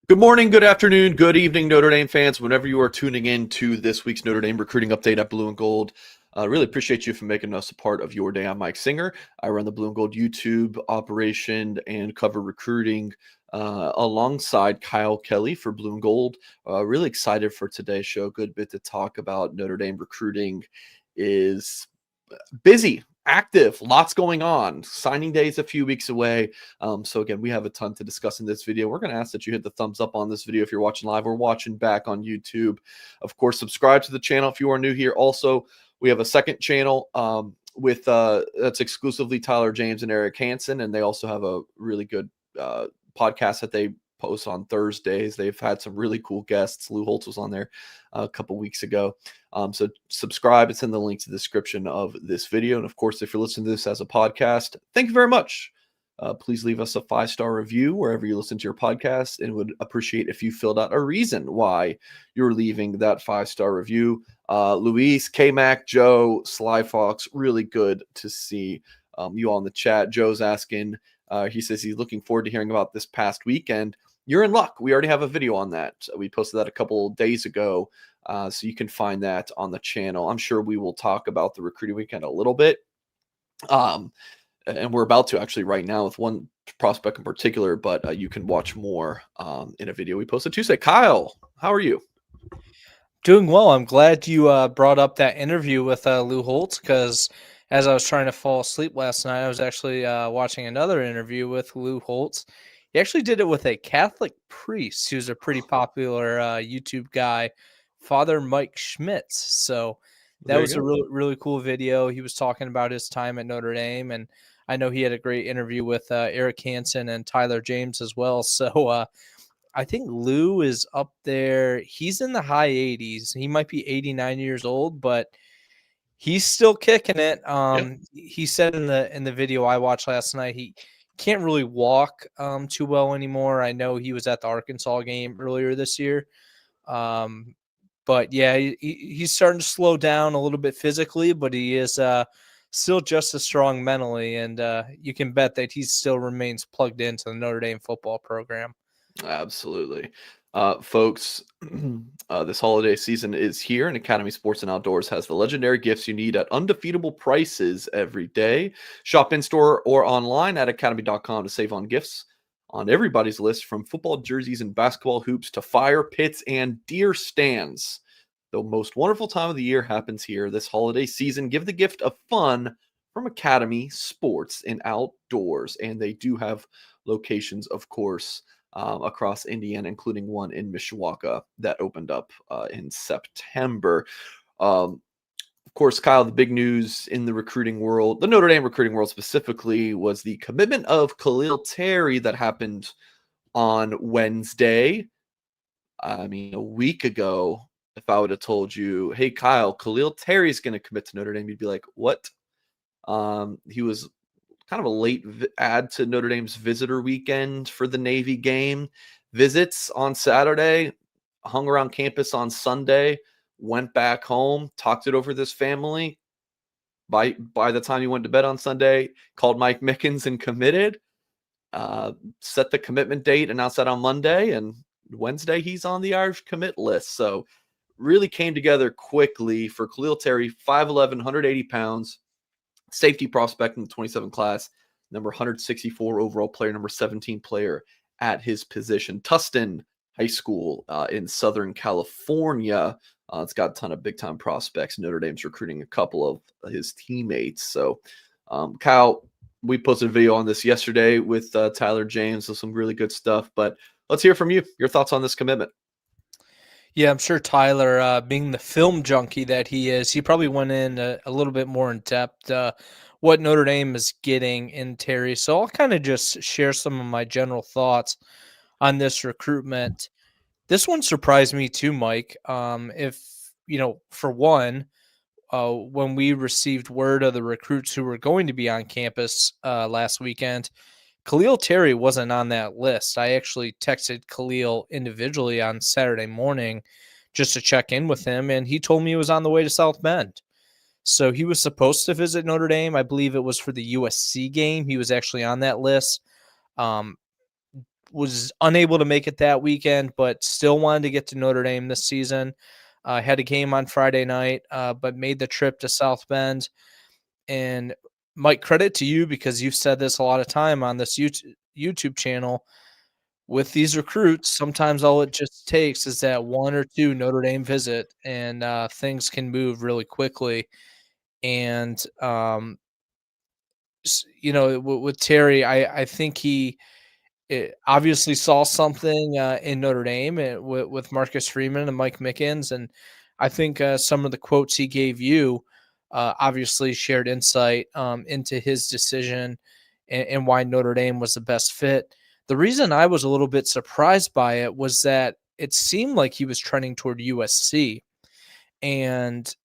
Good morning, good afternoon, good evening, Notre Dame fans. Whenever you are tuning in to this week's Notre Dame recruiting update at Blue and Gold, really appreciate you for making us a part of your day. I'm Mike Singer. I run the Blue and Gold YouTube operation and cover recruiting alongside Kyle Kelly for Blue and Gold. Really excited for today's show. Good bit to talk about. Notre Dame recruiting is busy, active, lots going on. Signing day is a few weeks away. So again, we have a ton to discuss in this video. We're going to ask that you hit the thumbs up on this video if you're watching live or watching back on YouTube. Of course, subscribe to the channel if you are new here. Also, we have a second channel with that's exclusively Tyler James and Eric Hansen, and they also have a really good podcast that they post on Thursdays. They've had some really cool guests. Lou Holtz was on there a couple weeks ago. So subscribe. It's in the link to the description of this video. And of course, if you're listening to this as a podcast, thank you very much. Please leave us a 5-star review wherever you listen to your podcast, and would appreciate if you filled out a reason why you're leaving that 5-star review. Luis, K-Mac, Joe, Sly Fox, really good to see you all in the chat. Joe's asking, he says he's looking forward to hearing about this past weekend. You're in luck. We already have a video on that. We posted that a couple days ago, so you can find that on the channel. I'm sure we will talk about the recruiting weekend a little bit. And we're about to actually right now with one prospect in particular, but you can watch more in a video we posted Tuesday. Kyle, how are you? Doing well. I'm glad you brought up that interview with Lou Holtz, because as I was trying to fall asleep last night, I was actually watching another interview with Lou Holtz. He actually did it with a Catholic priest who's a pretty popular YouTube guy, Father Mike Schmitz. So that was a really, really cool video. He was talking about his time at Notre Dame, and I know he had a great interview with Eric Hansen and Tyler James as well. So I think Lou is up there. He's in the high 80s. He might be 89 years old, but he's still kicking it. He said in the video I watched last night, he can't really walk too well anymore. I know he was at the Arkansas game earlier this year. But yeah, he's starting to slow down a little bit physically, but he is still just as strong mentally. And you can bet that he still remains plugged into the Notre Dame football program. Absolutely. Folks, this holiday season is here, and Academy Sports and Outdoors has the legendary gifts you need at undefeatable prices every day. Shop in-store or online at academy.com to save on gifts on everybody's list, from football jerseys and basketball hoops to fire pits and deer stands. The most wonderful time of the year happens here this holiday season. Give the gift of fun from Academy Sports and Outdoors, and they do have locations, of course, across Indiana, including one in Mishawaka that opened up in September. Of course, Kyle, the big news in the recruiting world, the Notre Dame recruiting world specifically, was the commitment of Khil Terry that happened on Wednesday. I mean, a week ago, if I would have told you, hey, Kyle, Khil Terry is going to commit to Notre Dame, you'd be like, what? He was kind of a late add to Notre Dame's visitor weekend for the Navy game. Visits on Saturday, hung around campus on Sunday, went back home, talked it over with his family. By the time he went to bed on Sunday, called Mike Mickens and committed. Set the commitment date, announced that on Monday, and Wednesday he's on the Irish commit list. So really came together quickly for Khil Terry, 5'11", 180 pounds. Safety prospect in the 27 class, number 164 overall player, number 17 player at his position. Tustin High School in Southern California. It's got a ton of big-time prospects. Notre Dame's recruiting a couple of his teammates. So, Kyle, we posted a video on this yesterday with Tyler James, so some really good stuff. But let's hear from you. Your thoughts on this commitment. Yeah, I'm sure Tyler, being the film junkie that he is, he probably went in a little bit more in depth what Notre Dame is getting in Terry. So I'll kind of just share some of my general thoughts on this recruitment. This one surprised me too, Mike. For one, when we received word of the recruits who were going to be on campus last weekend, Khil Terry wasn't on that list. I actually texted Khil individually on Saturday morning just to check in with him, and he told me he was on the way to South Bend. So he was supposed to visit Notre Dame. I believe it was for the USC game. He was actually on that list. was unable to make it that weekend, but still wanted to get to Notre Dame this season. Had a game on Friday night, but made the trip to South Bend. And Mike, credit to you because you've said this a lot of time on this YouTube channel. With these recruits, sometimes all it just takes is that one or two Notre Dame visit, and things can move really quickly. And with Terry, I think he obviously saw something in Notre Dame with Marcus Freeman and Mike Mickens, and I think some of the quotes he gave you obviously shared insight into his decision and why Notre Dame was the best fit. The reason I was a little bit surprised by it was that it seemed like he was trending toward USC, and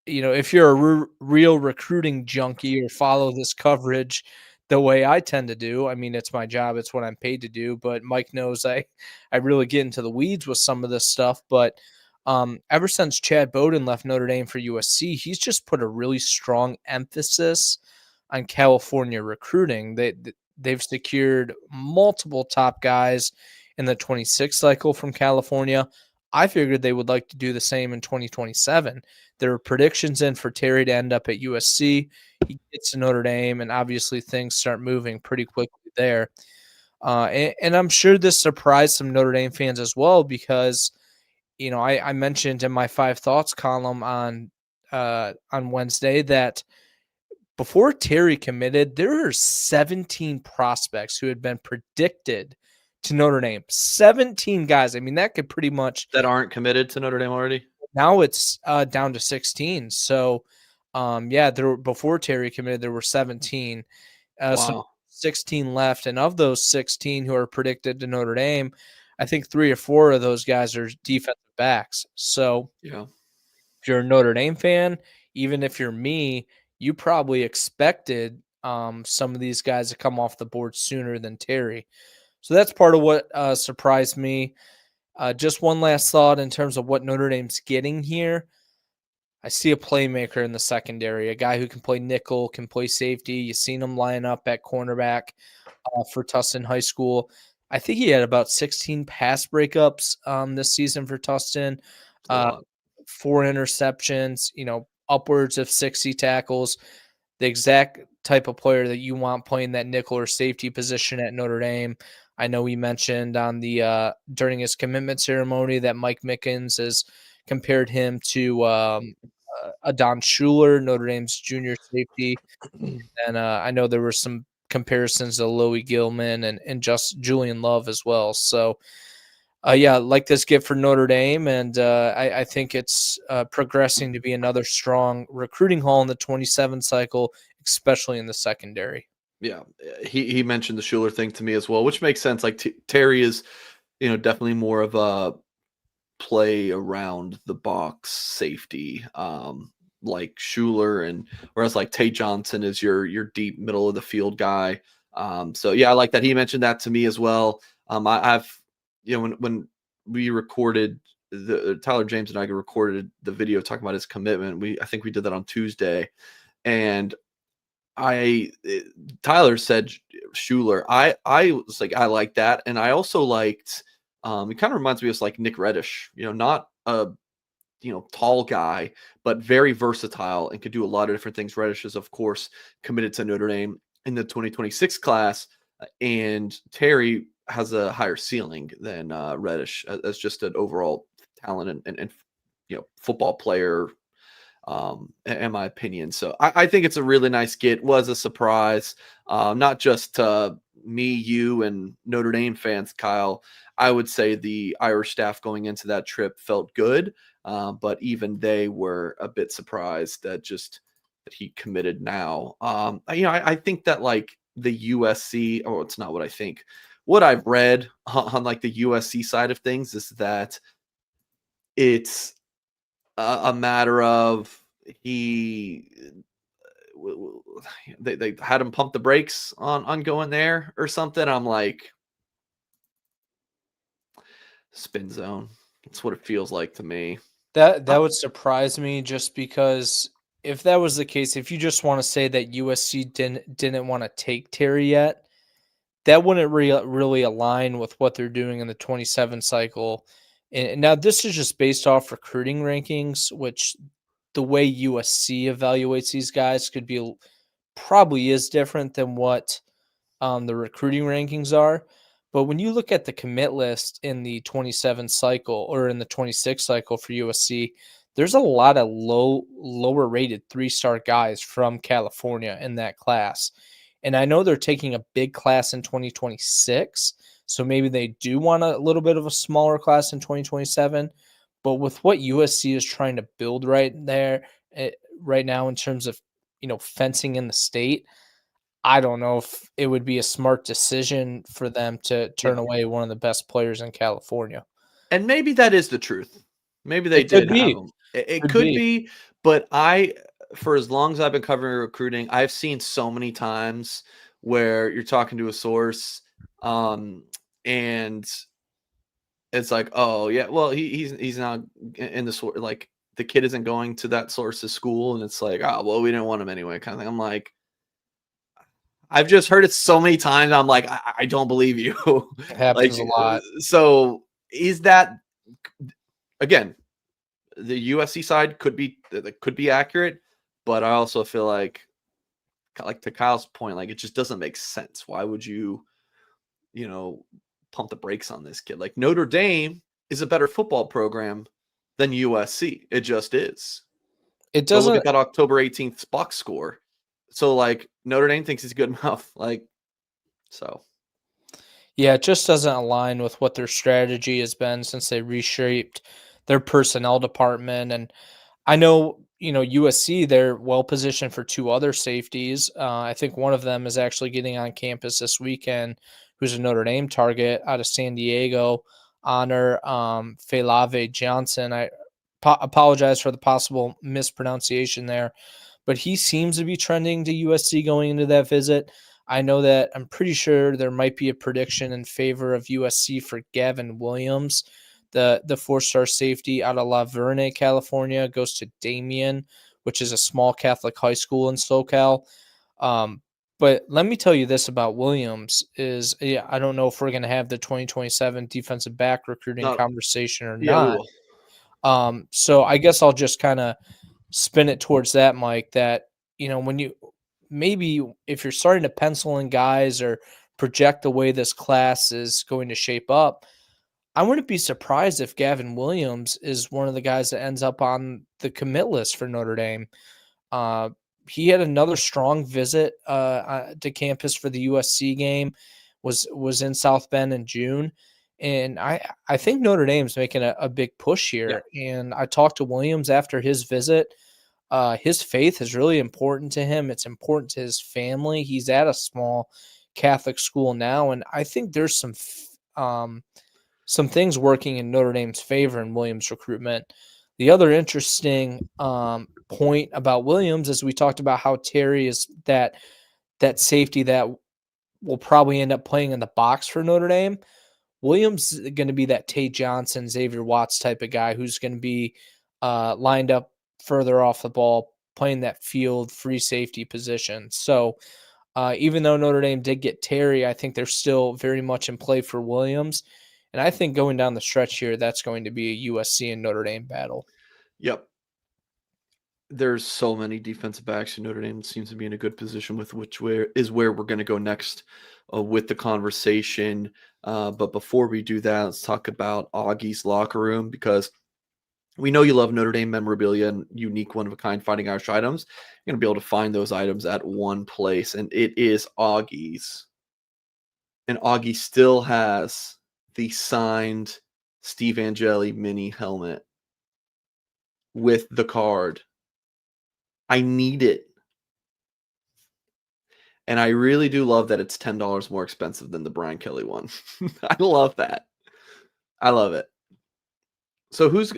if you're a real recruiting junkie or follow this coverage the way I tend to do, I mean, it's my job, it's what I'm paid to do. But Mike knows I really get into the weeds with some of this stuff. But ever since Chad Bowden left Notre Dame for USC, he's just put a really strong emphasis on California recruiting. They've secured multiple top guys in the 26 cycle from California. I figured they would like to do the same in 2027. There are predictions in for Terry to end up at USC. He gets to Notre Dame, and obviously things start moving pretty quickly there. And I'm sure this surprised some Notre Dame fans as well because, I mentioned in my 5 thoughts column on Wednesday that before Terry committed, there were 17 prospects who had been predicted to Notre Dame. 17 guys. I mean, that could pretty much That aren't committed to Notre Dame already? now it's down to 16. So, before Terry committed, there were 17. So Wow. 16 left, and of those 16 who are predicted to Notre Dame, I think 3 or 4 of those guys are defensive backs. So, Yeah. if you're a Notre Dame fan, even if you're me, you probably expected some of these guys to come off the board sooner than Terry. So that's part of what surprised me. Just one last thought in terms of what Notre Dame's getting here. I see a playmaker in the secondary, a guy who can play nickel, can play safety. You've seen him line up at cornerback for Tustin High School. I think he had about 16 pass breakups this season for Tustin, It's a lot. 4 interceptions, upwards of 60 tackles. The exact type of player that you want playing that nickel or safety position at Notre Dame. I know he mentioned on the during his commitment ceremony that Mike Mickens has compared him to Adon Schuler, Notre Dame's junior safety. And I know there were some comparisons to Louis Gilman and just Julian Love as well. So, like this gift for Notre Dame, and I think it's progressing to be another strong recruiting haul in the 27 cycle, especially in the secondary. Yeah, he mentioned the Schuler thing to me as well, which makes sense. Like Terry is, definitely more of a play around the box safety, like Schuler, and whereas like Tate Johnson is your deep middle of the field guy. So yeah, I like that he mentioned that to me as well. I've when we recorded the Tyler James and I recorded the video talking about his commitment. I think we did that on Tuesday, and Tyler said Schuler. I was like, I like that. And I also liked, it kind of reminds me of like Nick Reddish, not a, tall guy, but very versatile and could do a lot of different things. Reddish is, of course, committed to Notre Dame in the 2026 class. And Terry has a higher ceiling than Reddish as just an overall talent and football player, in my opinion. So I think it's a really nice get. Was a surprise, not just to me, you, and Notre Dame fans, Kyle. I would say the Irish staff going into that trip felt good, but even they were a bit surprised that he committed now. I think that like the USC, oh, it's not what I think. What I've read on like the USC side of things is that it's a matter of they had him pump the brakes on going there or something. I'm like, spin zone. That's what it feels like to me. That would surprise me just because if that was the case, if you just want to say that USC didn't want to take Terry yet, that wouldn't really align with what they're doing in the 27 cycle. And now this is just based off recruiting rankings, which the way USC evaluates these guys could be probably is different than what the recruiting rankings are. But when you look at the commit list in the 27 cycle or in the 26 cycle for USC, there's a lot of lower rated 3-star guys from California in that class. And I know they're taking a big class in 2026. So maybe they do want a little bit of a smaller class in 2027. But with what USC is trying to build right there, right now, in terms of, fencing in the state, I don't know if it would be a smart decision for them to turn Yeah. away one of the best players in California. And maybe that is the truth. Maybe they It could did have be. him. It Could could be. be, but for as long as I've been covering recruiting, I've seen so many times where you're talking to a source, and it's like, oh yeah, well he's not in the sort, like the kid isn't going to that source's school, and it's like, oh well, we didn't want him anyway, kind of thing. I'm like, I've just heard it so many times. I'm like, I don't believe you. It Like, happens a lot. so is that, again, the USC side could be accurate, but I also feel like to Kyle's point, like it just doesn't make sense. Why would you pump the brakes on this kid? Like Notre Dame is a better football program than USC. It just is. It Go look at doesn't. that October 18th box score. So like Notre Dame thinks he's good enough. Like, so. Yeah, it just doesn't align with what their strategy has been since they reshaped their personnel department. And I know, USC, they're well positioned for 2 other safeties. I think one of them is actually getting on campus this weekend, who's a Notre Dame target out of San Diego, Honor Felave Johnson. I apologize for the possible mispronunciation there, but he seems to be trending to USC going into that visit. I know that I'm pretty sure there might be a prediction in favor of USC for Gavin Williams, the 4-star safety out of La Verne, California, goes to Damien, which is a small Catholic high school in SoCal. But let me tell you this about Williams is, I don't know if we're going to have the 2027 defensive back recruiting No, conversation or yeah, we not. will. So I guess I'll just kind of spin it towards that, Mike, that, when you maybe if you're starting to pencil in guys or project the way this class is going to shape up, I wouldn't be surprised if Gavin Williams is one of the guys that ends up on the commit list for Notre Dame. Uh, he had another strong visit to campus for the USC game, was in South Bend in June. And I think Notre Dame's making a big push Yeah. here. And I talked to Williams after his visit. His faith is really important to him. It's important to his family. He's at a small Catholic school now, and I think there's some things working in Notre Dame's favor in Williams' recruitment. The other interesting point about Williams is we talked about how Terry is that safety that will probably end up playing in the box for Notre Dame. Williams is going to be that Tate Johnson, Xavier Watts type of guy who's going to be lined up further off the ball, playing that field free safety position. So even though Notre Dame did get Terry, I think they're still very much in play for Williams. And I think going down the stretch here, that's going to be a USC and Notre Dame battle. Yep. There's so many defensive backs, and Notre Dame seems to be in a good position with where we're going to go next with the conversation. But before we do that, let's talk about Augie's locker room, because we know you love Notre Dame memorabilia and unique, one-of-a-kind Fighting Irish items. You're going to be able to find those items at one place, and it is Augie's. And Auggie still has the signed Steve Angeli mini helmet with the card. I need it. And I really do love that it's $10 more expensive than the Brian Kelly one. I love that. I love it. So who's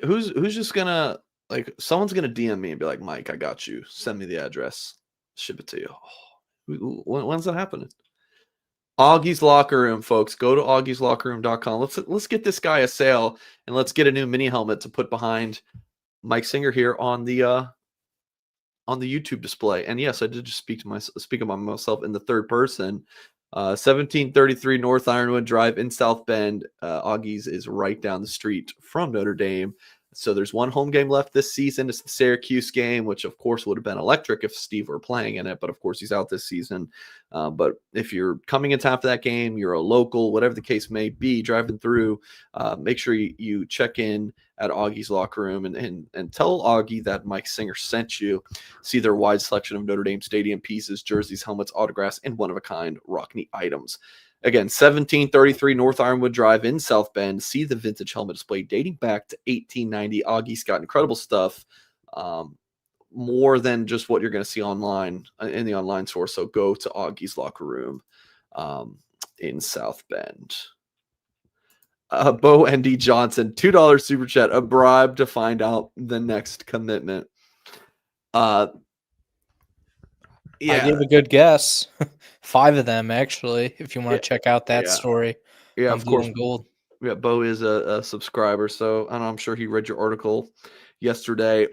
just gonna, like, someone's gonna DM me and be like, Mike, I got you. Send me the address. Ship it to you. Oh, when's that happening? Augie's Locker Room, folks. Go to augieslockerroom.com. Let's get this guy a sale, and let's get a new mini helmet to put behind Mike Singer here on the YouTube display. And yes, I did just speak about myself in the third person. 1733 North Ironwood Drive in South Bend. Augie's is right down the street from Notre Dame. So there's one home game left this season. It's the Syracuse game, which of course would have been electric if Steve were playing in it, but of course he's out this season. But if you're coming in time for that game, you're a local, whatever the case may be, driving through, make sure you check in at Augie's locker room and tell Auggie that Mike Singer sent you. See their wide selection of Notre Dame Stadium pieces, jerseys, helmets, autographs, and one-of-a-kind Rockne items. Again, 1733 North Ironwood Drive in South Bend. See the vintage helmet display dating back to 1890. Augie's got incredible stuff, more than just what you're going to see online in the online store. So go to Augie's locker room in South Bend. Bo N.D. Johnson, $2 super chat, a bribe to find out the next commitment. I gave a good guess. 5 of them, actually, if you want to check out that story. Yeah, of course. Blue and Gold. Yeah, Bo is a subscriber, so I'm sure he read your article yesterday.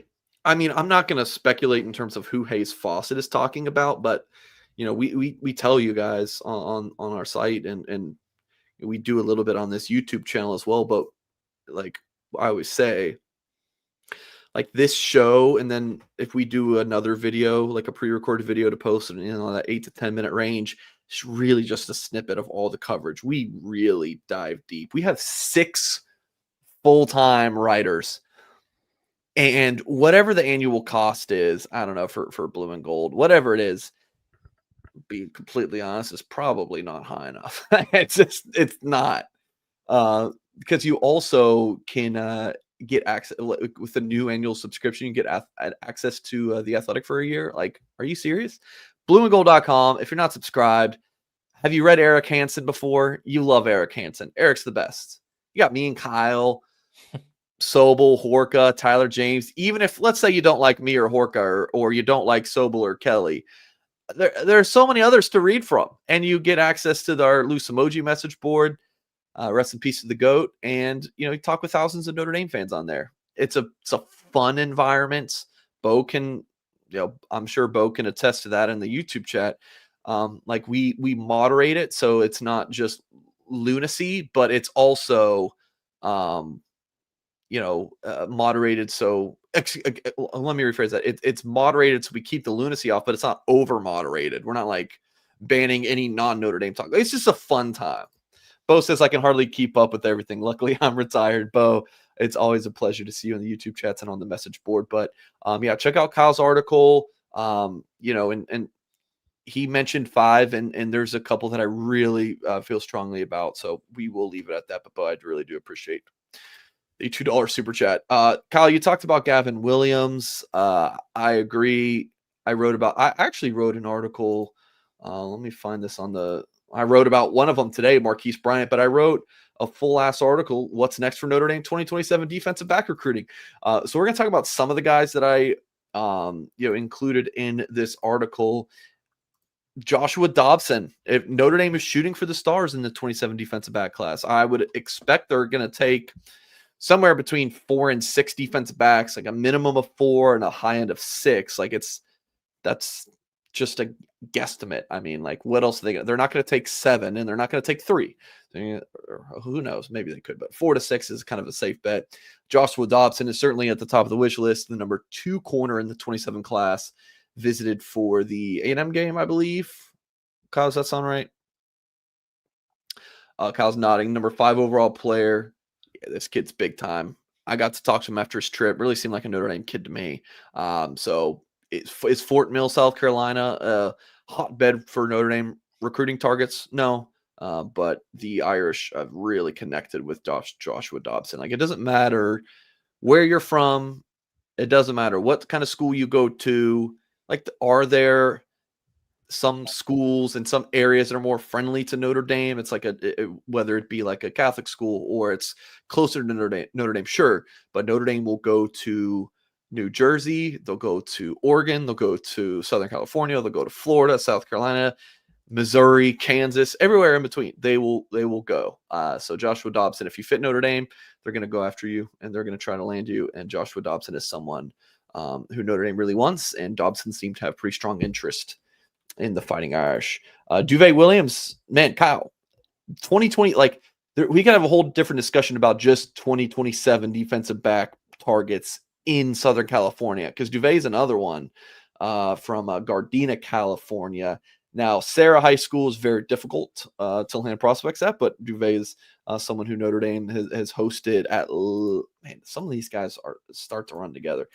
I mean, I'm not going to speculate in terms of who Hayes Fawcett is talking about, but we tell you guys on our site, and we do a little bit on this YouTube channel as well. But like I always say, like this show, and then if we do another video, like a pre-recorded video to post in that 8 to 10 minute range, it's really just a snippet of all the coverage. We really dive deep. We have 6 full-time writers, and whatever the annual cost is, I don't know, for Blue and Gold, whatever it is, being completely honest, is probably not high enough. It's not, because you also can get access with the new annual subscription. You get access to The Athletic for a year. Like, are you serious? blueandgold.com. If you're not subscribed, have you read Eric Hansen before? You love Eric Hansen. Eric's the best. You got me and Kyle, Sobel, Horka, Tyler James. Even if, let's say, you don't like me or Horka, or you don't like Sobel or Kelly, there are so many others to read from, and you get access to our loose emoji message board. Rest in peace to the GOAT. And, you talk with thousands of Notre Dame fans on there. It's a fun environment. Bo can, I'm sure Bo can attest to that in the YouTube chat. Like we moderate it, so it's not just lunacy, but it's also, moderated. So let me rephrase that. It's moderated, so we keep the lunacy off, but it's not over moderated. We're not like banning any non-Notre Dame talk. It's just a fun time. Bo says, I can hardly keep up with everything. Luckily, I'm retired. Bo, it's always a pleasure to see you in the YouTube chats and on the message board. But check out Kyle's article. And he mentioned 5, and there's a couple that I really feel strongly about. So we will leave it at that. But Bo, I really do appreciate the $2 super chat. Kyle, you talked about Gavin Williams. I agree. I actually wrote an article. Let me find this I wrote about one of them today, Marquise Bryant, but I wrote a full-ass article, What's Next for Notre Dame 2027 defensive back recruiting. So we're going to talk about some of the guys that I included in this article. Joshua Dobson. If Notre Dame is shooting for the stars in the 27 defensive back class, I would expect they're going to take somewhere between 4 and 6 defensive backs, like a minimum of 4 and a high end of 6. Like that's just a guesstimate. I mean, like, what else are they're not going to take 7, and they're not going to take 3. Who knows? Maybe they could, but 4 to 6 is kind of a safe bet. Joshua Dobson is certainly at the top of the wish list. The number 2 corner in the 27 class, visited for the A&M game, I believe. Kyle, does that sound right? Kyle's nodding. Number 5 overall player. Yeah, this kid's big time. I got to talk to him after his trip. Really seemed like a Notre Dame kid to me. So is Fort Mill, South Carolina, a hotbed for Notre Dame recruiting targets? No. But the Irish have really connected with Joshua Dobson. Like, it doesn't matter where you're from. It doesn't matter what kind of school you go to. Like, are there some schools in some areas that are more friendly to Notre Dame? It's like whether it be like a Catholic school or it's closer to Notre Dame, sure. But Notre Dame will go to New Jersey, they'll go to Oregon, they'll go to Southern California, they'll go to Florida, South Carolina, Missouri, Kansas, everywhere in between. They will go. So Joshua Dobson, if you fit Notre Dame, they're going to go after you and they're going to try to land you. And Joshua Dobson is someone who Notre Dame really wants, and Dobson seemed to have pretty strong interest in the Fighting Irish. Duvet Williams, man, Kyle, 2020, like we can have a whole different discussion about just 2027 defensive back targets in Southern California, because Duvet is another one from Gardena, California. Now, Sarah High School is very difficult to land prospects at, but Duvet is someone who Notre Dame has hosted at. Man, some of these guys start to run together.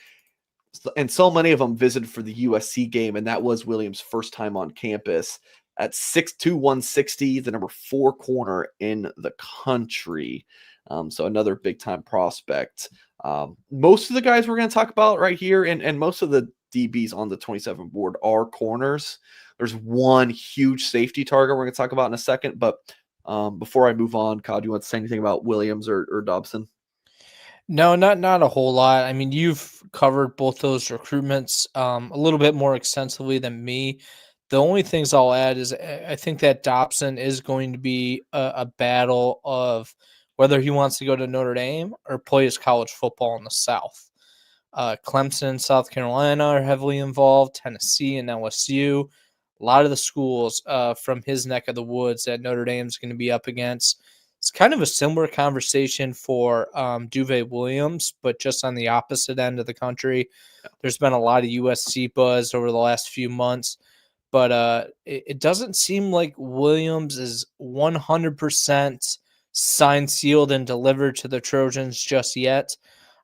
And so many of them visited for the USC game, and that was Williams' first time on campus at 6'2", 160, the number 4 corner in the country. So another big-time prospect. Most of the guys we're going to talk about right here, and most of the DBs on the 27 board are corners. There's one huge safety target we're going to talk about in a second, but before I move on, Kyle, do you want to say anything about Williams or Dobson? No, not a whole lot. I mean, you've covered both those recruitments a little bit more extensively than me. The only things I'll add is I think that Dobson is going to be a battle of whether he wants to go to Notre Dame or play his college football in the South. Clemson and South Carolina are heavily involved, Tennessee and LSU. A lot of the schools from his neck of the woods that Notre Dame is going to be up against. It's kind of a similar conversation for Duvet Williams, but just on the opposite end of the country. There's been a lot of USC buzz over the last few months, but it doesn't seem like Williams is 100% signed, sealed, and delivered to the Trojans just yet.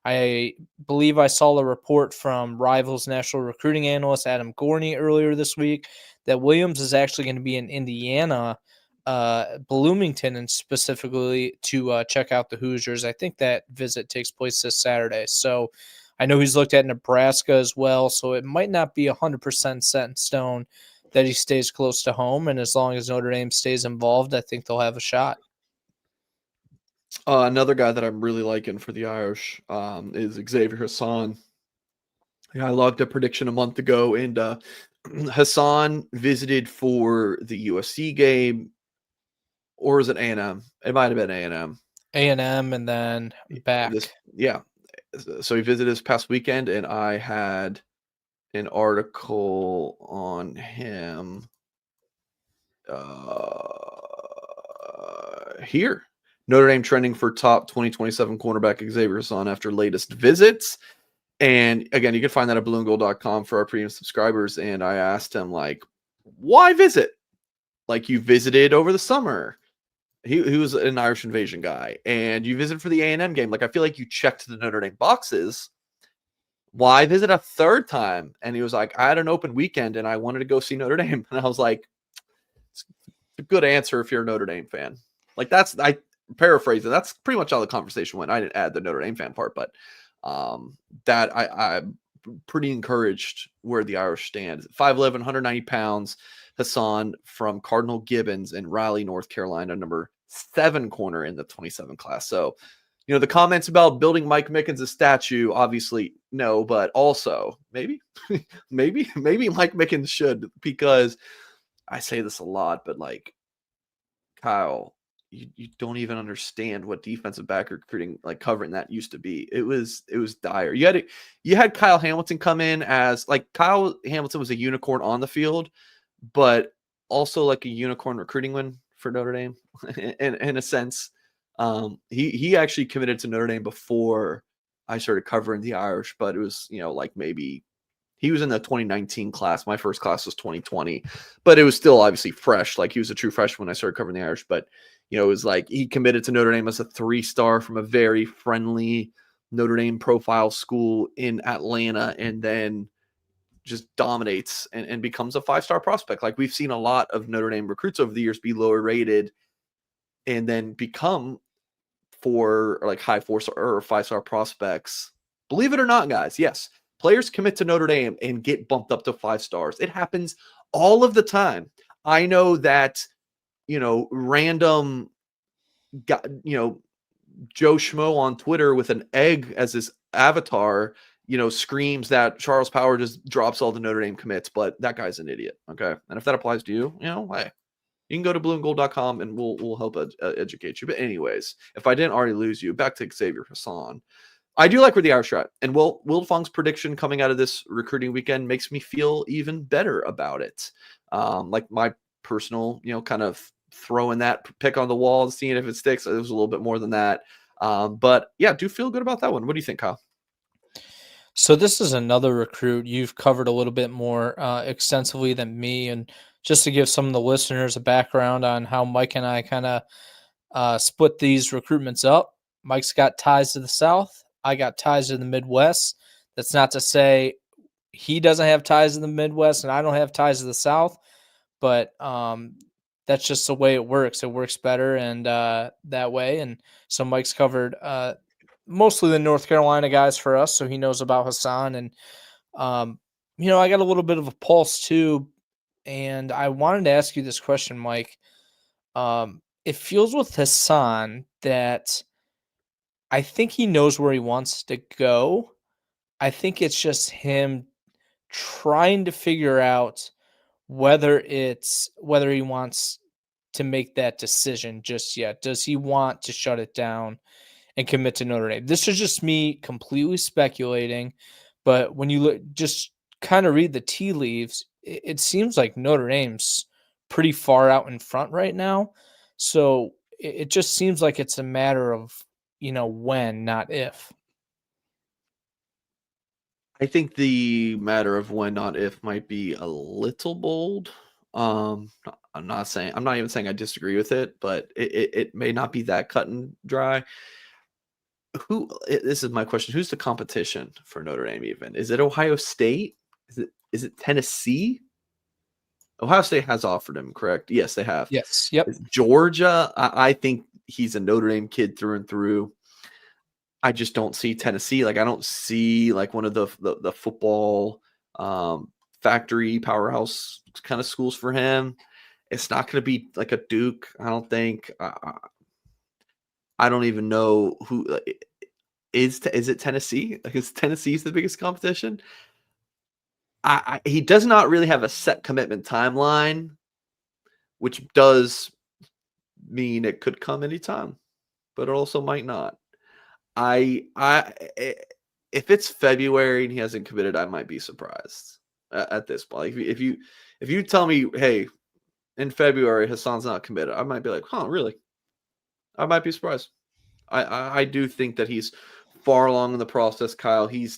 I believe I saw a report from Rivals national recruiting analyst Adam Gorney earlier this week that Williams is actually going to be in Indiana, Bloomington, and specifically to check out the Hoosiers. I think that visit takes place this Saturday. So I know he's looked at Nebraska as well. So it might not be 100% set in stone that he stays close to home. And as long as Notre Dame stays involved, I think they'll have a shot. Another guy that I'm really liking for the Irish is Xavier Hassan. Yeah, I logged a prediction a month ago, and Hassan visited for the USC game, or was it A&M? It might have been A&M. A&M and then back. So he visited this past weekend, and I had an article on him here. Notre Dame trending for top 2027 cornerback Xavier Hassan after latest visits. And again, you can find that at blueandgold.com for our premium subscribers. And I asked him, like, why visit? Like, you visited over the summer. He was an Irish invasion guy. And you visited for the A&M game. Like, I feel like you checked the Notre Dame boxes. Why visit a third time? And he was like, I had an open weekend and I wanted to go see Notre Dame. And I was like, it's a good answer if you're a Notre Dame fan. Like, I paraphrasing, that's pretty much how the conversation went. I didn't add the Notre Dame fan part, but that I'm pretty encouraged where the Irish stand. 5'11", 190 pounds, Hassan from Cardinal Gibbons in Raleigh, North Carolina, number 7 corner in the 27 class. So, you know, the comments about building Mike Mickens a statue, obviously no, but also maybe Mike Mickens should, because I say this a lot, but like, Kyle, you don't even understand what defensive back recruiting, like, covering that used to be. It was dire. You had Kyle Hamilton come in as, like, Kyle Hamilton was a unicorn on the field, but also like a unicorn recruiting win for Notre Dame in a sense. He actually committed to Notre Dame before I started covering the Irish, but it was, you know, like, maybe he was in the 2019 class. My first class was 2020, but it was still obviously fresh. Like, he was a true freshman when I started covering the Irish, but you know, it was like he committed to Notre Dame as a 3-star from a very friendly Notre Dame profile school in Atlanta, and then just dominates and becomes a 5-star prospect. Like, we've seen a lot of Notre Dame recruits over the years be lower rated and then become high 4-star or 5-star prospects. Believe it or not, guys, yes, players commit to Notre Dame and get bumped up to 5 stars. It happens all of the time. I know that, you know, random guy, you know, Joe Schmo on Twitter with an egg as his avatar, you know, screams that Charles Power just drops all the Notre Dame commits, but that guy's an idiot. Okay. And if that applies to you, you know, hey, you can go to blueandgold.com and we'll help educate you. But anyways, if I didn't already lose you, back to Xavier Hassan. I do like where the Irish are at. And Will Fong's prediction coming out of this recruiting weekend makes me feel even better about it. Like my personal, kind of throwing that pick on the wall and seeing if it sticks. It was a little bit more than that. But yeah, do feel good about that one. What do you think, Kyle? So this is another recruit you've covered a little bit more extensively than me. And just to give some of the listeners a background on how Mike and I kind of split these recruitments up, Mike's got ties to the South. I got ties to the Midwest. That's not to say he doesn't have ties to the Midwest and I don't have ties to the South, but that's just the way it works. It works better and that way. And so Mike's covered mostly the North Carolina guys for us, so he knows about Hassan. And I got a little bit of a pulse too, and I wanted to ask you this question, Mike. It feels with Hassan that I think he knows where he wants to go. I think it's just him trying to figure out whether he wants to make that decision just yet. Does he want to shut it down and commit to Notre Dame? This is just me completely speculating, but when you look, just kind of read the tea leaves, it seems like Notre Dame's pretty far out in front right now. So it just seems like it's a matter of, when, not if. I think the matter of when, not if, might be a little bold. I'm not even saying I disagree with it, but it may not be that cut and dry. This is my question. Who's the competition for Notre Dame even? Is it Ohio State? Is it Tennessee? Ohio State has offered him, correct? Yes, they have. Yes. Yep. Georgia, I think he's a Notre Dame kid through and through. I just don't see Tennessee. Like, I don't see like one of the football factory powerhouse kind of schools for him. It's not going to be like a Duke, I don't think. I don't even know who is it Tennessee? Because Tennessee's the biggest competition. He does not really have a set commitment timeline, which does mean it could come anytime, but it also might not. If it's February and he hasn't committed, I might be surprised at this point. Like if you tell me, hey, in February Hassan's not committed, I might be like, huh, really? I might be surprised. I do think that he's far along in the process, Kyle. He's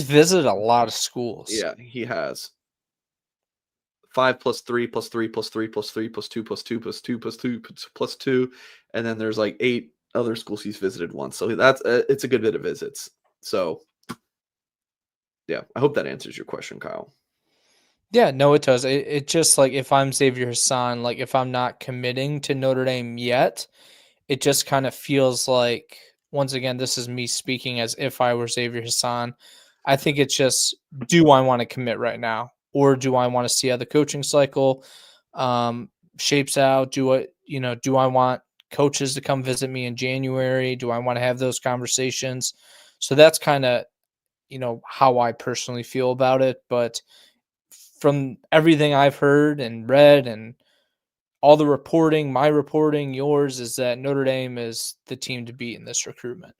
visited a lot of schools. Yeah, he has. 5 plus 3 plus 3 plus 3 plus 3 plus 2 plus 2 plus 2 plus 2 plus 2. And then there's like 8 other schools he's visited once. So it's a good bit of visits. So, yeah, I hope that answers your question, Kyle. Yeah, no, it does. It just like if I'm Xavier Hassan, like if I'm not committing to Notre Dame yet, it just kind of feels like, once again, this is me speaking as if I were Xavier Hassan. I think it's just, do I want to commit right now? Or do I want to see how the coaching cycle shapes out? Do I want coaches to come visit me in January? Do I want to have those conversations? So that's kind of, how I personally feel about it. But from everything I've heard and read and all the reporting, my reporting, yours, is that Notre Dame is the team to beat in this recruitment.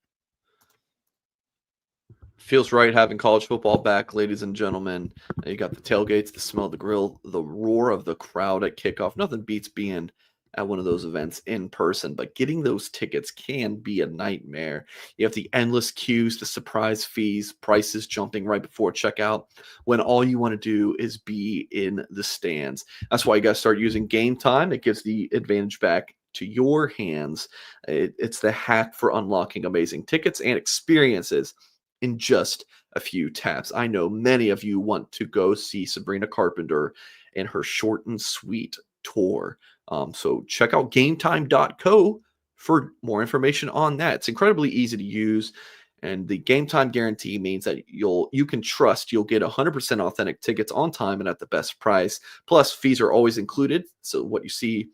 Feels right having college football back, ladies and gentlemen. You got the tailgates, the smell of the grill, the roar of the crowd at kickoff. Nothing beats being at one of those events in person, but getting those tickets can be a nightmare. You have the endless queues, the surprise fees, prices jumping right before checkout, when all you want to do is be in the stands. That's why you got to start using Gametime. It gives the advantage back to your hands. It's the hack for unlocking amazing tickets and experiences in just a few taps. I know many of you want to go see Sabrina Carpenter and her short and sweet tour. So check out gametime.co for more information on that. It's incredibly easy to use, and the Gametime guarantee means that you can trust you'll get 100% authentic tickets on time and at the best price. Plus, fees are always included, so what you see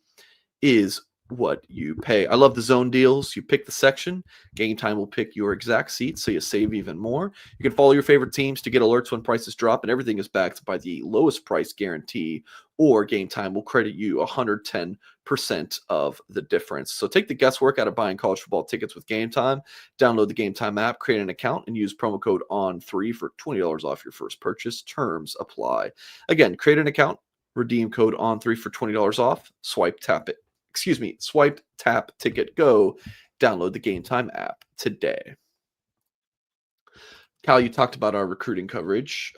is what you pay. I love the zone deals. You pick the section. Gametime will pick your exact seat, so you save even more. You can follow your favorite teams to get alerts when prices drop, and everything is backed by the lowest price guarantee, or Gametime will credit you 110% of the difference. So take the guesswork out of buying college football tickets with Gametime. Download the Gametime app, create an account, and use promo code ON3 for $20 off your first purchase. Terms apply. Again, create an account, redeem code ON3 for $20 off. Swipe, tap, ticket, go. Download the Gametime app today. Cal, you talked about our recruiting coverage.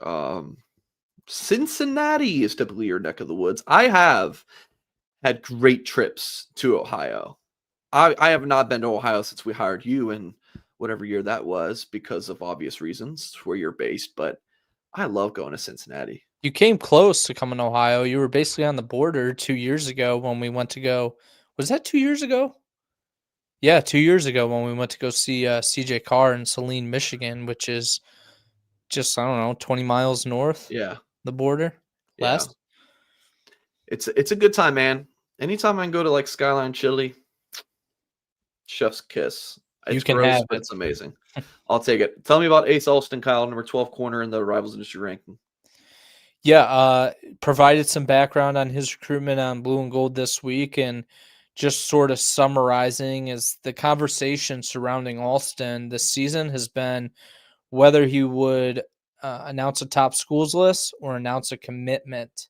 Cincinnati is typically your neck of the woods. I have had great trips to Ohio. I have not been to Ohio since we hired you in whatever year that was because of obvious reasons where you're based, but I love going to Cincinnati. You came close to coming to Ohio. You were basically on the border 2 years ago when we went to go. Was that 2 years ago? Yeah, 2 years ago when we went to go see CJ Carr in Saline, Michigan, which is just, I don't know, 20 miles north Yeah. the border. Yeah. Less. It's a good time, man. Anytime I can go to like Skyline Chili, chef's kiss. You It's can gross, have but it. it's amazing. I'll take it. Tell me about Ace Alston, Kyle, number 12 corner in the Rivals Industry ranking. Yeah, provided some background on his recruitment on Blue and Gold this week, and just sort of summarizing is the conversation surrounding Alston this season has been whether he would announce a top schools list or announce a commitment.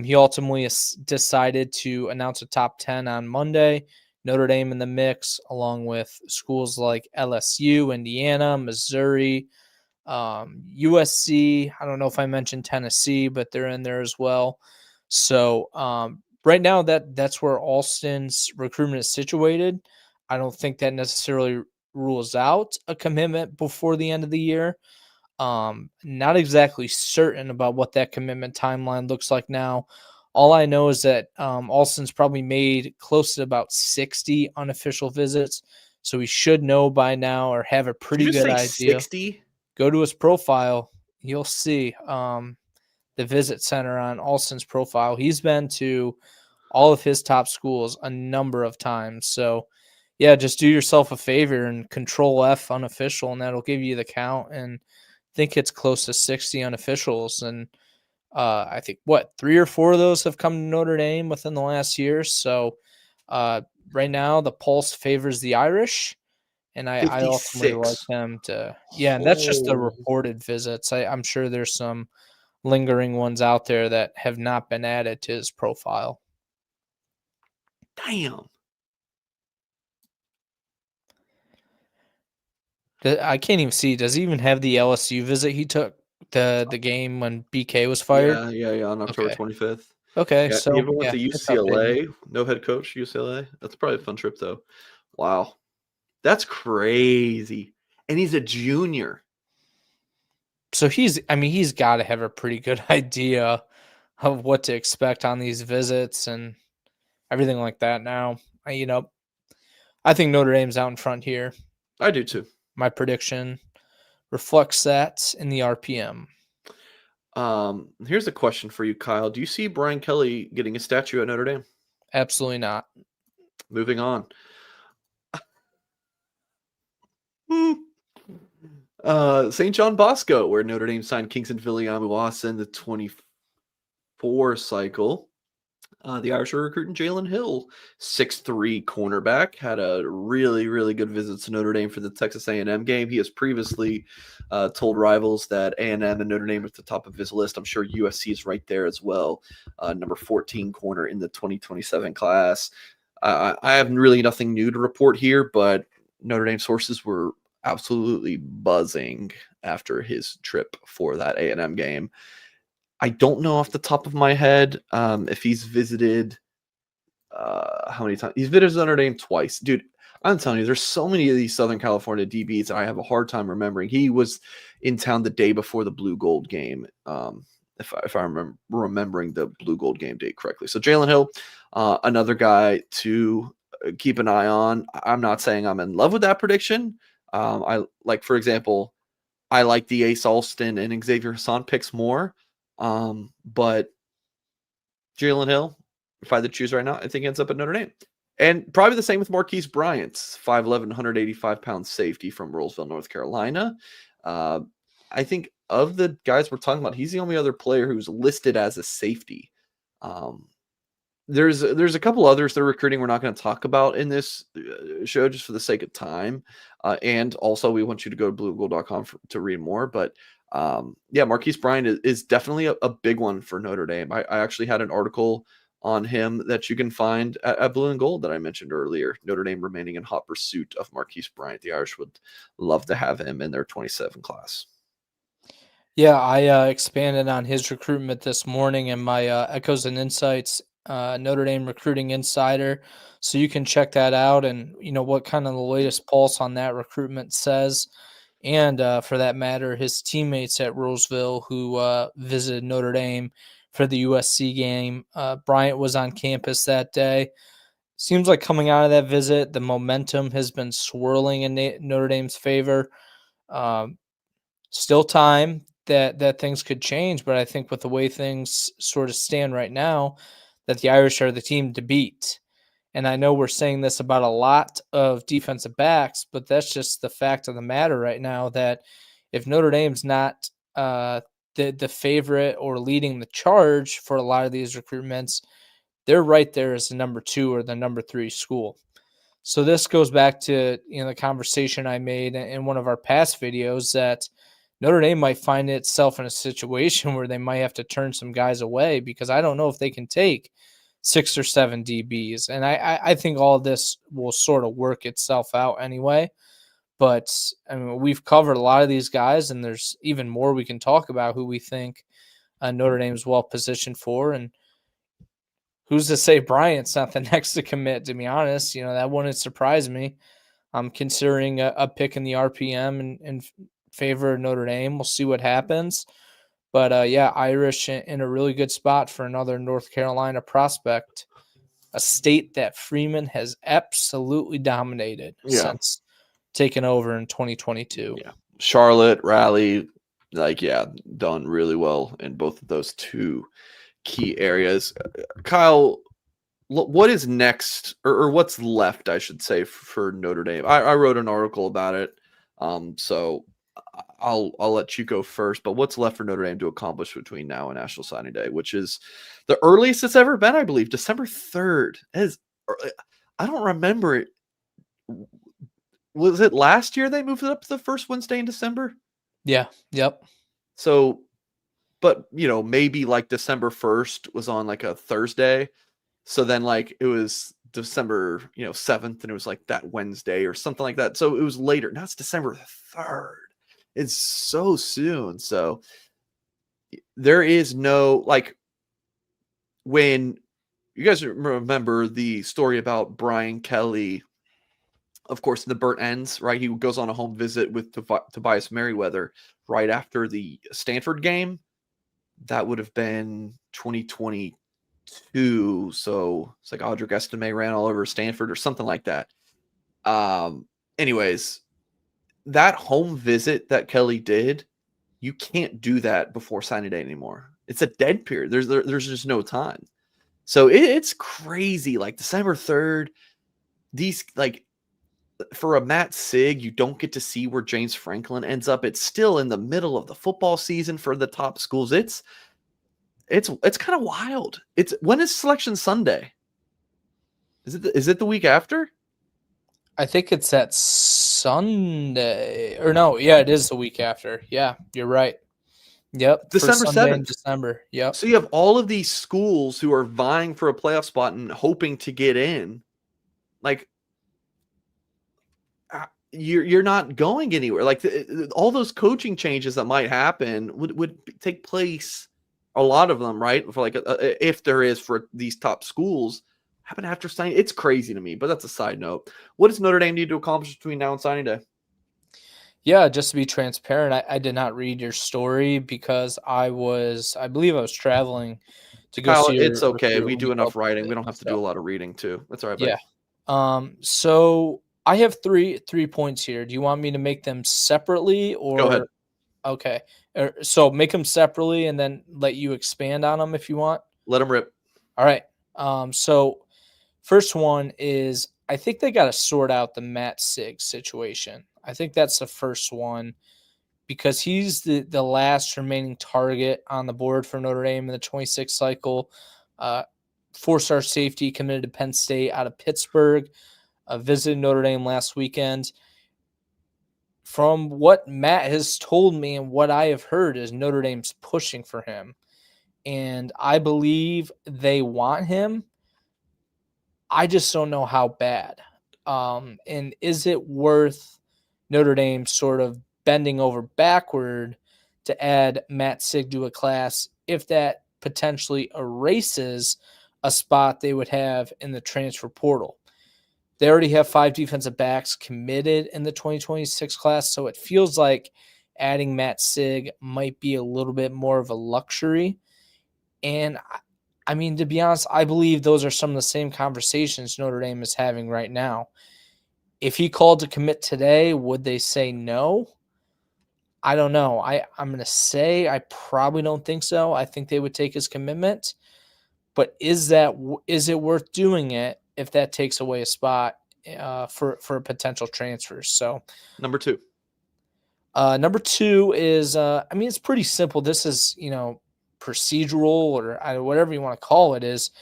He ultimately decided to announce a top 10 on Monday. Notre Dame in the mix, along with schools like LSU, Indiana, Missouri, USC. I don't know if I mentioned Tennessee, but they're in there as well. So right now, that's where Alston's recruitment is situated. I don't think that necessarily rules out a commitment before the end of the year. Not exactly certain about what that commitment timeline looks like now. All I know is that Alston's probably made close to about 60 unofficial visits, so we should know by now or have a pretty Did you just good say idea. 60? Go to his profile, you'll see the visit center on Alston's profile. He's been to all of his top schools a number of times. So, yeah, just do yourself a favor and control F unofficial, and that'll give you the count. And I think it's close to 60 unofficials. And I think, 3 or 4 of those have come to Notre Dame within the last year. So right now, the pulse favors the Irish. And I ultimately like 56. them to, yeah, and that's just the reported visits. I'm sure there's some lingering ones out there that have not been added to his profile. Damn. I can't even see. Does he even have the LSU visit he took the game when BK was fired? Yeah, on October Okay. 25th. Okay, Yeah, he so even went yeah, to it's updated. UCLA. No head coach, UCLA. That's probably a fun trip, though. Wow. That's crazy. And he's a junior. So he's got to have a pretty good idea of what to expect on these visits and everything like that now. I think Notre Dame's out in front here. I do, too. My prediction reflects that in the RPM. Here's a question for you, Kyle. Do you see Brian Kelly getting a statue at Notre Dame? Absolutely not. Moving on. St. John Bosco, where Notre Dame signed Kingston Viliamu in the 24 cycle. The Irish are recruiting Jaylen Hill, 6'3" cornerback, had a really, really good visit to Notre Dame for the Texas A&M game. He has previously told rivals that A&M and Notre Dame are at the top of his list. I'm sure USC is right there as well. Number 14 corner in the 2027 class. I have really nothing new to report here, but Notre Dame sources were absolutely buzzing after his trip for that A&M game. I don't know off the top of my head if he's visited how many times. He's visited Notre Dame twice. Dude, I'm telling you, there's so many of these Southern California DBs that I have a hard time remembering. He was in town the day before the Blue Gold game, if I remember remembering the Blue Gold game date correctly. So Jaylen Hill, another guy to keep an eye on. I'm not saying I'm in love with that prediction. For example, I like the Ace Alston and Xavier Hassan picks more. But Jaylen Hill, if I had to choose right now, I think ends up at Notre Dame. And probably the same with Marquise Bryant, 5'11", 185-pound safety from Rolesville, North Carolina. I think of the guys we're talking about, he's the only other player who's listed as a safety. There's a couple others they're recruiting we're not going to talk about in this show just for the sake of time. And also we want you to go to bluegold.com to read more. But yeah, Marquise Bryant is definitely a big one for Notre Dame. I actually had an article on him that you can find at Blue and Gold that I mentioned earlier. Notre Dame remaining in hot pursuit of Marquise Bryant. The Irish would love to have him in their 27 class. Yeah, I expanded on his recruitment this morning in my Echoes and Insights Notre Dame Recruiting Insider. So you can check that out and, what kind of the latest pulse on that recruitment says. And for that matter, his teammates at Roseville who visited Notre Dame for the USC game. Bryant was on campus that day. Seems like coming out of that visit, the momentum has been swirling in Notre Dame's favor. Still time that things could change, but I think with the way things sort of stand right now, that the Irish are the team to beat. And I know we're saying this about a lot of defensive backs, but that's just the fact of the matter right now, that if Notre Dame's not the favorite or leading the charge for a lot of these recruitments, they're right there as the number 2 or the number 3 school. So this goes back to the conversation I made in one of our past videos, that Notre Dame might find itself in a situation where they might have to turn some guys away, because I don't know if they can take 6 or 7 DBs. And I think all of this will sort of work itself out anyway. But I mean, we've covered a lot of these guys, and there's even more we can talk about who we think Notre Dame's well positioned for. And who's to say Bryant's not the next to commit, to be honest? That wouldn't surprise me. I'm considering a pick in the RPM in favor of Notre Dame. We'll see what happens. But yeah, Irish in a really good spot for another North Carolina prospect, a state that Freeman has absolutely dominated since taking over in 2022. Yeah, Charlotte, Raleigh, done really well in both of those two key areas. Kyle, what is next, or what's left, I should say, for Notre Dame? I wrote an article about it, so I'll let you go first. But what's left for Notre Dame to accomplish between now and National Signing Day, which is the earliest it's ever been, I believe, December 3rd. I don't remember it. Was it last year they moved it up to the first Wednesday in December? Yeah. Yep. So, but maybe like December 1st was on like a Thursday. So then like it was December, 7th, and it was like that Wednesday or something like that. So it was later. Now it's December 3rd. It's so soon. So there is no, like, when you guys remember the story about Brian Kelly, of course, in the Burnt Ends, right? He goes on a home visit with Tobias Merriweather right after the Stanford game. That would have been 2022. So it's like Audric Estime ran all over Stanford or something like that. Anyways, that home visit that Kelly did, you can't do that before signing day anymore. It's a dead period. There's just no time. So it's crazy. Like December 3rd, these, like, for a Matt Sig, you don't get to see where James Franklin ends up. It's still in the middle of the football season for the top schools. It's kind of wild. When is Selection Sunday? Is it the week after? I think it's that Sunday, or no, yeah, it is the week after. Yeah, you're right. Yep, December 7th. In December. Yep. So you have all of these schools who are vying for a playoff spot and hoping to get in. Like, you're not going anywhere. Like all those coaching changes that might happen would take place. A lot of them, right? For like if there is for these top schools, happen after signing. It's crazy to me, but that's a side note. What does Notre Dame need to accomplish between now and signing day? Yeah, just to be transparent, I did not read your story because I believe I was traveling to go Kyle, see it's okay. We do enough writing. It, We don't have to do a lot of reading too. That's all right. Yeah. So I have three points here. Do you want me to make them separately, or go ahead? Okay. So make them separately and then let you expand on them if you want. Let them rip. All right. So First one is I think they got to sort out the Matt Sig situation. I think that's the first one because he's the last remaining target on the board for Notre Dame in the 26 cycle. Four-star safety committed to Penn State out of Pittsburgh. Visited Notre Dame last weekend. From what Matt has told me and what I have heard is Notre Dame's pushing for him. And I believe they want him. I just don't know how bad. And is it worth Notre Dame sort of bending over backward to add Matt Sig to a class if that potentially erases a spot they would have in the transfer portal? They already have 5 defensive backs committed in the 2026 class, so it feels like adding Matt Sig might be a little bit more of a luxury. And I mean, to be honest, I believe those are some of the same conversations Notre Dame is having right now. If he called to commit today, would they say no? I don't know. I'm going to say I probably don't think so. I think they would take his commitment. But is it worth doing it if that takes away a spot for a potential transfer? So Number two. Number two is, it's pretty simple. This is, procedural or whatever you want to call it, is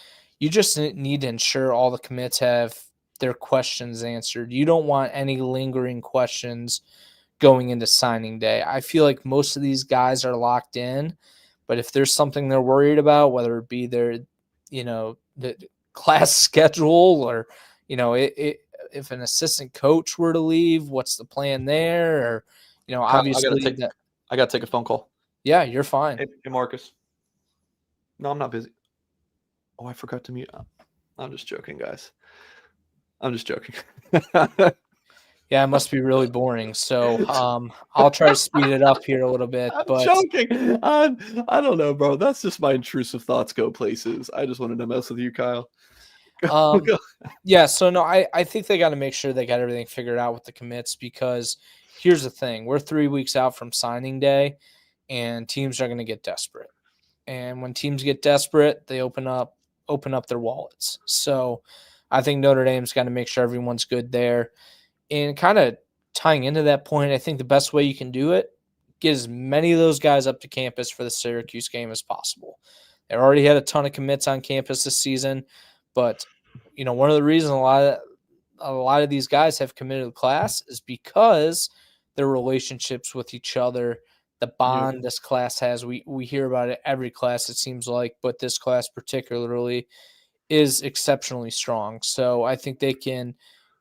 you just need to ensure all the commits have their questions answered. You don't want any lingering questions going into signing day. I feel like most of these guys are locked in, but if there's something they're worried about, whether it be their, the class schedule or, if an assistant coach were to leave, what's the plan there? Or, obviously I got to take a phone call. Yeah, you're fine. Hey, Marcus. No, I'm not busy. Oh, I forgot to mute. I'm just joking, guys. I'm just joking. Yeah, it must be really boring. So I'll try to speed it up here a little bit. I'm joking. I don't know, bro. That's just my intrusive thoughts go places. I just wanted to mess with you, Kyle. Yeah, so no, I think they got to make sure they got everything figured out with the commits, because here's the thing. We're 3 weeks out from signing day, and teams are going to get desperate. And when teams get desperate, they open up their wallets. So I think Notre Dame's got to make sure everyone's good there. And kind of tying into that point, I think the best way you can do it, get as many of those guys up to campus for the Syracuse game as possible. They already had a ton of commits on campus this season, but one of the reasons a lot of these guys have committed to the class is because their relationships with each other, the bond this class has. We hear about it every class, it seems like, but this class particularly is exceptionally strong. So I think they can,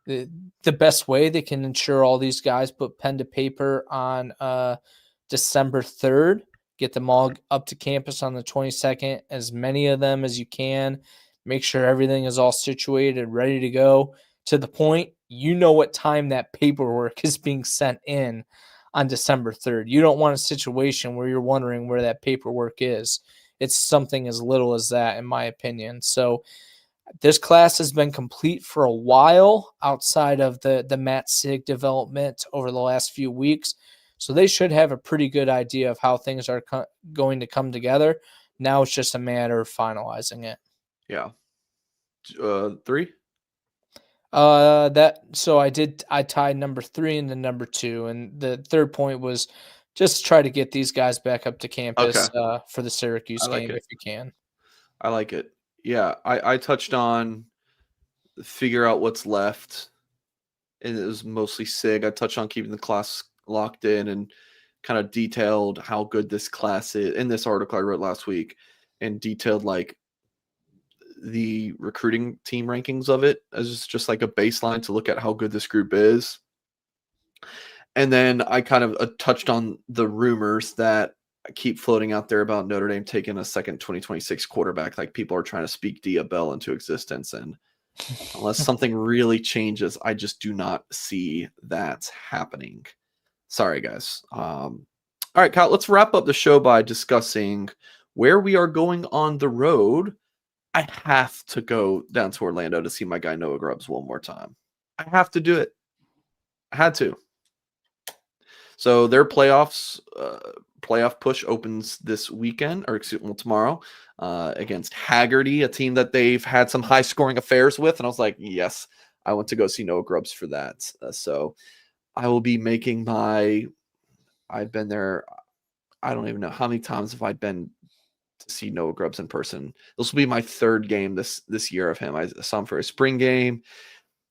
the best way they can ensure all these guys put pen to paper on December 3rd, get them all up to campus on the 22nd, as many of them as you can. Make sure everything is all situated, ready to go, to the point what time that paperwork is being sent in on December 3rd. You don't want a situation where you're wondering where that paperwork is. It's something as little as that, in my opinion. So this class has been complete for a while outside of the Matt Sig development over the last few weeks. So they should have a pretty good idea of how things are going to come together. Now it's just a matter of finalizing it. Yeah. 3? I tied number 3 and then number 2. And the third point was just try to get these guys back up to campus for the Syracuse game if you can. I like it. Yeah, I touched on figure out what's left, and it was mostly Sig. I touched on keeping the class locked in and kind of detailed how good this class is in this article I wrote last week, and detailed like the recruiting team rankings of it as just like a baseline to look at how good this group is. And then I kind of touched on the rumors that keep floating out there about Notre Dame taking a second 2026 quarterback. Like, people are trying to speak Dia Bell into existence. And unless something really changes, I just do not see that happening. Sorry, guys. All right, Kyle, let's wrap up the show by discussing where we are going on the road. I have to go down to Orlando to see my guy Noah Grubbs one more time. I have to do it. I had to. So their playoffs playoff push opens this weekend, or tomorrow, against Haggerty, a team that they've had some high scoring affairs with. And I was like, yes, I went to go see Noah Grubbs for that. So I will be making I've been there. I don't even know how many times have I been to see Noah Grubbs in person. This will be my third game this year of him. I saw him for a spring game,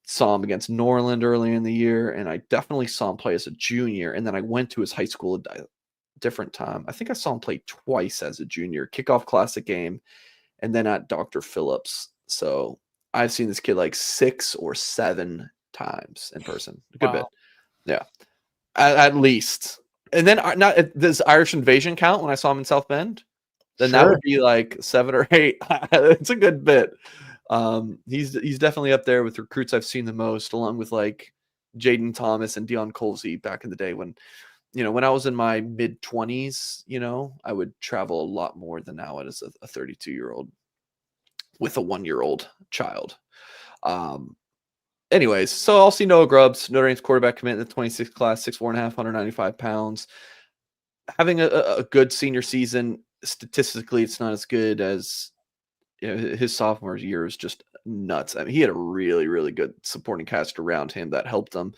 saw him against Norland early in the year, and I definitely saw him play as a junior. And then I went to his high school a different time. I think I saw him play twice as a junior, kickoff classic game, and then at Dr. Phillips. So I've seen this kid like 6 or 7 times in person. A good bit. Yeah. At least. And then does Irish Invasion count when I saw him in South Bend? Then that would be like 7 or 8. It's a good bit. He's definitely up there with recruits I've seen the most, along with like Jaden Thomas and Dion Colsey back in the day when I was in my mid-20s, I would travel a lot more than now as a 32-year-old with a 1-year-old child. Anyways, so I'll see Noah Grubbs, Notre Dame's quarterback commit in the 26th class, 6'4.5", 195 pounds. Having a good senior season. Statistically, it's not as good as his sophomore year is just nuts. I mean, he had a really, really good supporting cast around him that helped him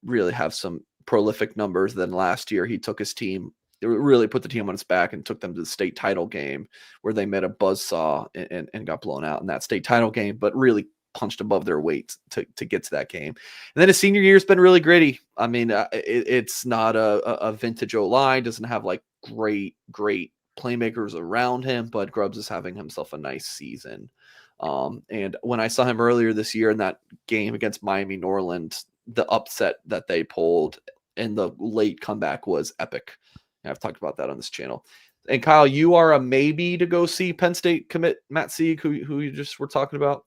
really have some prolific numbers. Then last year, he took his team, really put the team on his back and took them to the state title game where they met a buzzsaw and got blown out in that state title game, but really punched above their weight to get to that game. And then his senior year has been really gritty. I mean, it's not a vintage O-line, doesn't have like great playmakers around him, but Grubbs is having himself a nice season. And when I saw him earlier this year in that game against Miami Norland, the upset that they pulled and the late comeback was epic. I've talked about that on this channel. And Kyle, you are a maybe to go see Penn State commit Matt Sieg, who you just were talking about.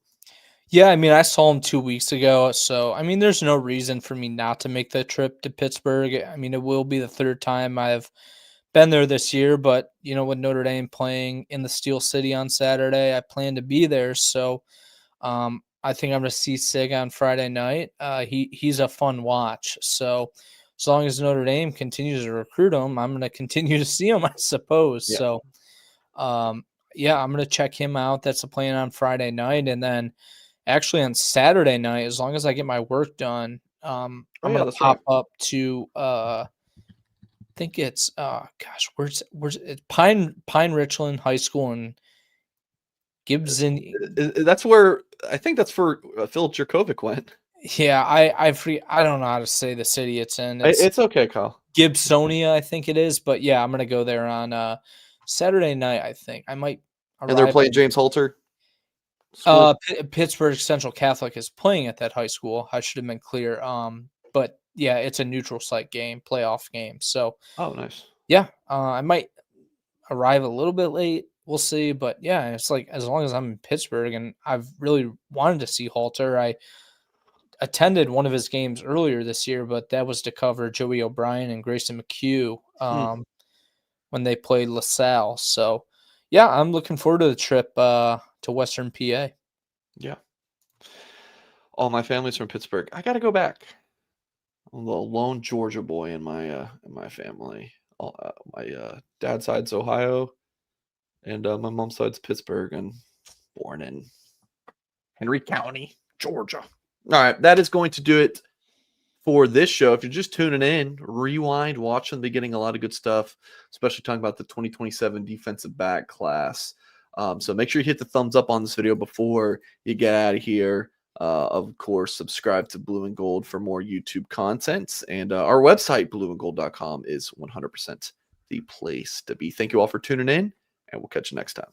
Yeah, I mean, I saw him 2 weeks ago, so I mean, there's no reason for me not to make the trip to Pittsburgh. I mean, it will be the third time I've been there this year, but with Notre Dame playing in the Steel City on Saturday, I plan to be there. So I think I'm going to see Sig on Friday night. He's a fun watch. So as long as Notre Dame continues to recruit him, I'm going to continue to see him, I suppose. Yeah. So I'm going to check him out. That's the plan on Friday night, and then actually on Saturday night, as long as I get my work done, I'm going to pop up to I think it's where's it? Pine Richland High School in Gibson. That's where I think that's where Phil Jerkovic went. Yeah, I don't know how to say the city it's in. It's okay, Kyle. Gibsonia, I think it is, but yeah, I'm gonna go there on Saturday night. I think I might. And they're playing James Holter. Pittsburgh Central Catholic is playing at that high school. I should have been clear. But yeah, it's a neutral site game, playoff game. So, nice. Yeah, I might arrive a little bit late. We'll see. But yeah, it's like as long as I'm in Pittsburgh, and I've really wanted to see Halter. I attended one of his games earlier this year, but that was to cover Joey O'Brien and Grayson McHugh when they played LaSalle. So, yeah, I'm looking forward to the trip to Western PA. Yeah. All my family's from Pittsburgh. I got to go back. I'm the lone Georgia boy in my family. My dad's side's Ohio, and my mom's side's Pittsburgh, and born in Henry County, Georgia. All right, that is going to do it for this show. If you're just tuning in, rewind, watch from the beginning. A lot of good stuff, especially talking about the 2027 defensive back class. So make sure you hit the thumbs up on this video before you get out of here. Of course, subscribe to Blue and Gold for more YouTube content. And our website, blueandgold.com, is 100% the place to be. Thank you all for tuning in, and we'll catch you next time.